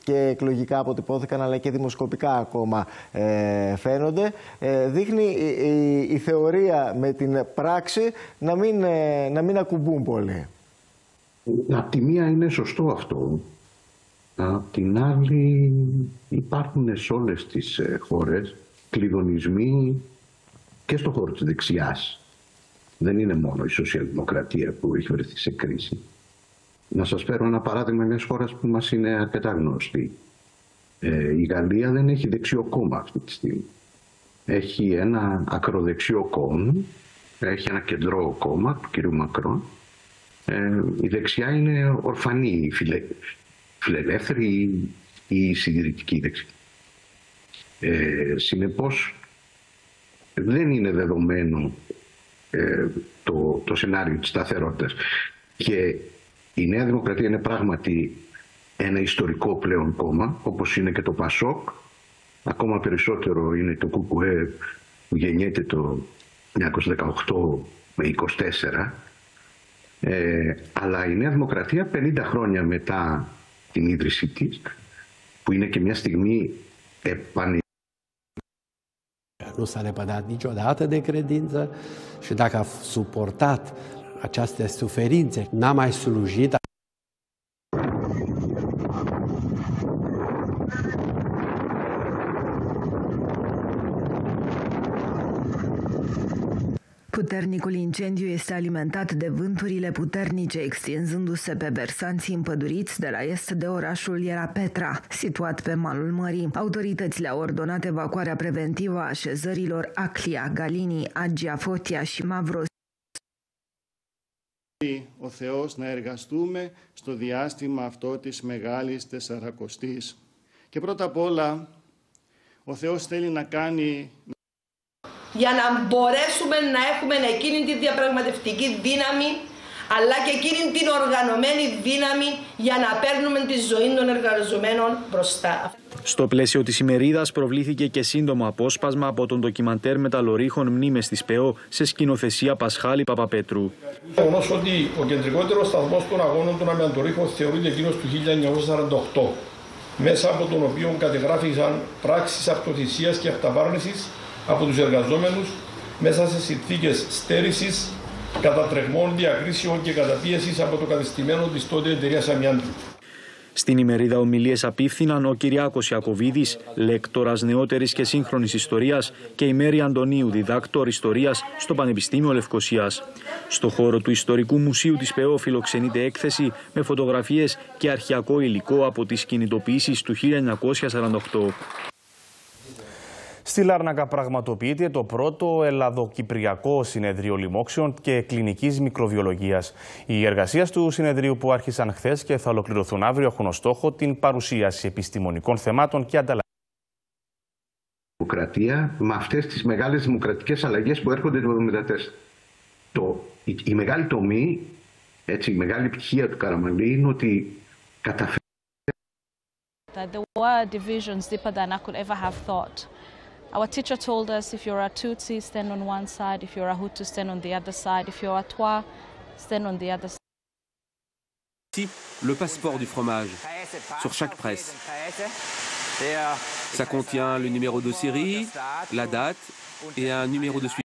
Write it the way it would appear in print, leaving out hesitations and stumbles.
και εκλογικά αποτυπώθηκαν, αλλά και δημοσκοπικά ακόμα φαίνονται. Δείχνει η θεωρία με την πράξη να μην ακουμπούν πολύ. Απ' τη μία είναι σωστό αυτό. Απ' την άλλη υπάρχουν σε όλες τις χώρες κλειδονισμοί και στον χώρο της δεξιάς. Δεν είναι μόνο η σοσιαλδημοκρατία που έχει βρεθεί σε κρίση. Να σας φέρω ένα παράδειγμα μιας χώρας που μας είναι αρκετά γνωστή. Η Γαλλία δεν έχει δεξιό κόμμα αυτή τη στιγμή. Έχει ένα ακροδεξιό κόμμα, έχει ένα κεντρό κόμμα του κ. Μακρόν. Η δεξιά είναι ορφανή, φιλελεύθερη ή συντηρητική δεξιά. Συνεπώς δεν είναι δεδομένο το σενάριο της σταθερότητας. Και η Νέα Δημοκρατία είναι πράγματι ένα ιστορικό πλέον κόμμα, όπως είναι και το Πασόκ. Ακόμα περισσότερο είναι το ΚΚΕ που γεννιέται το 1918 με 24. Αλλά η Νέα Δημοκρατία 50 χρόνια μετά την ίδρυσή της, που είναι και μια στιγμή Nu s-a lepădat niciodată de credință și dacă a suportat aceste suferințe, n-a mai slujit. Puternicul incendiu este alimentat de vânturile puternice, extinzându-se pe versanții împăduriți de la est de orașul Ierapetra, situat pe malul mării. Autoritățile au ordonat evacuarea preventivă a așezărilor Aclia, Galini, Agia Fotia și Mavros. Ο Θεός να εργαστούμε στο διάστημα αυτό της Μεγάλης Τεσσαρακοστής. Και πρώτα απ' όλα, ο Θεός θέλει να κάνει... για να μπορέσουμε να έχουμε εκείνη τη διαπραγματευτική δύναμη, αλλά και εκείνη την οργανωμένη δύναμη για να παίρνουμε τη ζωή των εργαζομένων μπροστά. Στο πλαίσιο της ημερίδας προβλήθηκε και σύντομο απόσπασμα από τον ντοκιμαντέρ Μεταλλορύχων Μνήμες της ΠΕΟ σε σκηνοθεσία Πασχάλη Παπαπέτρου. Γεγονός ότι ο κεντρικότερος σταθμός των αγώνων των Αμυαντορύχων θεωρείται εκείνος του 1948, μέσα από τον οποίο κατεγράφησαν πράξεις αυτοθυσίας και αυταπάρνησης από τους εργαζόμενους μέσα σε συνθήκες στέρησης, κατατρεγμών, διακρίσεων και καταπίεσης από το κατεστημένο της τότε εταιρείας Αμιάντου. Στην ημερίδα ομιλίες απίφθηναν ο Κυριάκος Ιακωβίδης, λέκτορας νεότερης και σύγχρονης ιστορίας, και η Μέρη Αντωνίου, διδάκτορ ιστορίας στο Πανεπιστήμιο Λευκωσίας. Στο χώρο του Ιστορικού Μουσείου της ΠΕΟ φιλοξενείται έκθεση με φωτογραφίες και αρχαιακό υλικό από τις κινητοποιήσεις του 1948. Στη Λάρνακα πραγματοποιείται το πρώτο Ελλαδοκυπριακό Συνεδρίο Λοιμόξεων και Κλινικής Μικροβιολογίας. Οι εργασίες του συνεδρίου, που άρχισαν χθες και θα ολοκληρωθούν αύριο, έχουν ως στόχο την παρουσίαση επιστημονικών θεμάτων και ανταλλαγή. Δημοκρατία με αυτές τις μεγάλες δημοκρατικές αλλαγές που έρχονται το 1974. Η μεγάλη τομή, έτσι, η μεγάλη επιτυχία του Καραμανλή είναι ότι καταφέρει. There were divisions deeper than I could ever have thought. Our teacher told us, if you're a Tutsi, stand on one side. If you're a Hutu, stand on the other side. If you're a Twa, stand on the other side. Ici, le passeport du fromage, sur chaque presse. Ça contient le numéro de série, la date et un numéro de suivi.